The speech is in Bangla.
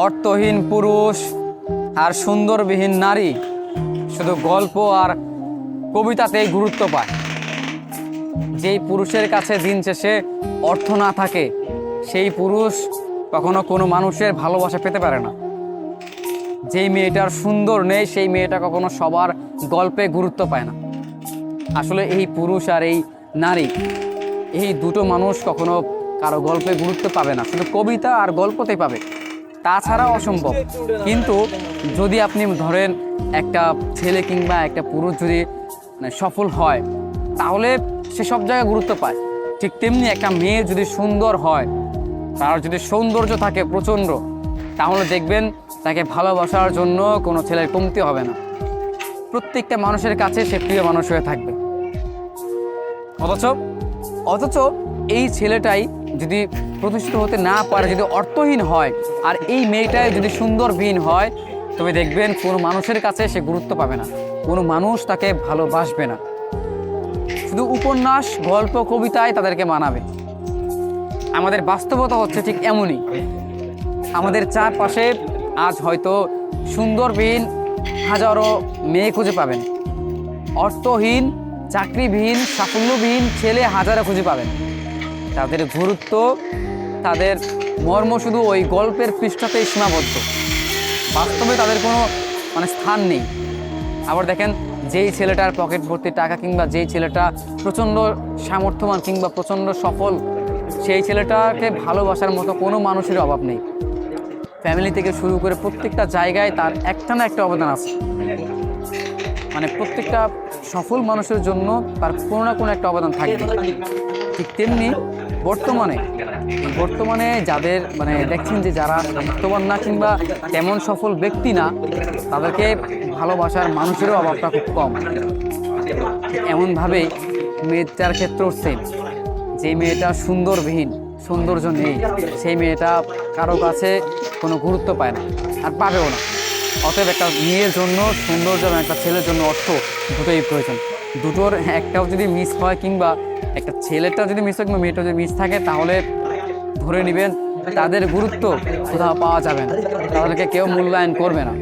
অর্থহীন পুরুষ আর সুন্দরবিহীন নারী শুধু গল্প আর কবিতাতেই গুরুত্ব পায়। যেই পুরুষের কাছে দিন শেষে অর্থ না থাকে সেই পুরুষ কখনো কোনো মানুষের ভালোবাসা পেতে পারে না। যেই মেয়েটার সুন্দর নেই সেই মেয়েটা কখনো সবার গল্পে গুরুত্ব পায় না। আসলে এই পুরুষ আর এই নারী, এই দুটো মানুষ কখনো কারো গল্পে গুরুত্ব পাবে না, শুধু কবিতা আর গল্পতেই পাবে, তাছাড়া অসম্ভব। কিন্তু যদি আপনি ধরেন একটা ছেলে কিংবা একটা পুরুষ যদি সফল হয় তাহলে সে সব জায়গায় গুরুত্ব পায়। ঠিক তেমনি একটা মেয়ে যদি সুন্দর হয়, তার যদি সৌন্দর্য থাকে প্রচণ্ড, তাহলে দেখবেন তাকে ভালোবাসার জন্য কোনো ছেলের কমতি হবে না। প্রত্যেকটা মানুষের কাছে সে প্রিয় মানুষ হয়ে থাকবে। অথচ এই ছেলেটাই যদি প্রতিষ্ঠিত হতে না পারে, যদি অর্থহীন হয়, আর এই মেয়েটাই যদি সুন্দরবিহীন হয়, তবে দেখবেন কোনো মানুষের কাছে সে গুরুত্ব পাবে না, কোনো মানুষ তাকে ভালোবাসবে না। শুধু উপন্যাস, গল্প, কবিতায় তাদেরকে মানাবে। আমাদের বাস্তবতা হচ্ছে ঠিক এমনই। আমাদের চারপাশে আজ হয়তো সুন্দরবিহীন হাজারো মেয়ে খুঁজে পাবেন, অর্থহীন, চাকরিবিহীন, সাফল্যবিহীন ছেলে হাজারো খুঁজে পাবেন। তাদের গুরুত্ব, তাদের মর্ম শুধু ওই গল্পের পৃষ্ঠাতেই সীমাবদ্ধ। বাস্তবে তাদের কোনো স্থান নেই। আবার দেখেন, যেই ছেলেটার পকেট ভর্তি টাকা কিংবা যেই ছেলেটা প্রচণ্ড সামর্থ্যবান কিংবা প্রচণ্ড সফল, সেই ছেলেটাকে ভালোবাসার মতো কোনো মানুষের অভাব নেই। ফ্যামিলি থেকে শুরু করে প্রত্যেকটা জায়গায় তার একটা না একটা অবদান আছে। প্রত্যেকটা সফল মানুষের জন্য তার কোনো না কোনো একটা অবদান থাকবে। ঠিক তেমনি বর্তমানে যাদের দেখছেন যে যারা বর্তমান না কিংবা তেমন সফল ব্যক্তি না, তাদেরকে ভালোবাসার মানুষেরও অভাবটা খুব কম। এমনভাবেই মেয়েটার ক্ষেত্রেও সেম। যে মেয়েটা সুন্দরবিহীন, সৌন্দর্য নেই, সেই মেয়েটা কারো কাছে কোনো গুরুত্ব পায় না আর পাবেও না। অতএব একটা মেয়ের জন্য সৌন্দর্য এবং একটা ছেলের জন্য অর্থ দুটোই প্রয়োজন। দুটোর একটাও যদি মিস হয় কিংবা একটা ছেলেটা যদি মিস হয় কিংবা মেয়েটা যদি মিস থাকে, তাহলে ধরে নেবেন তাদের গুরুত্ব কোথাও পাওয়া যাবে না, তাদেরকে কেউ মূল্যায়ন করবে না।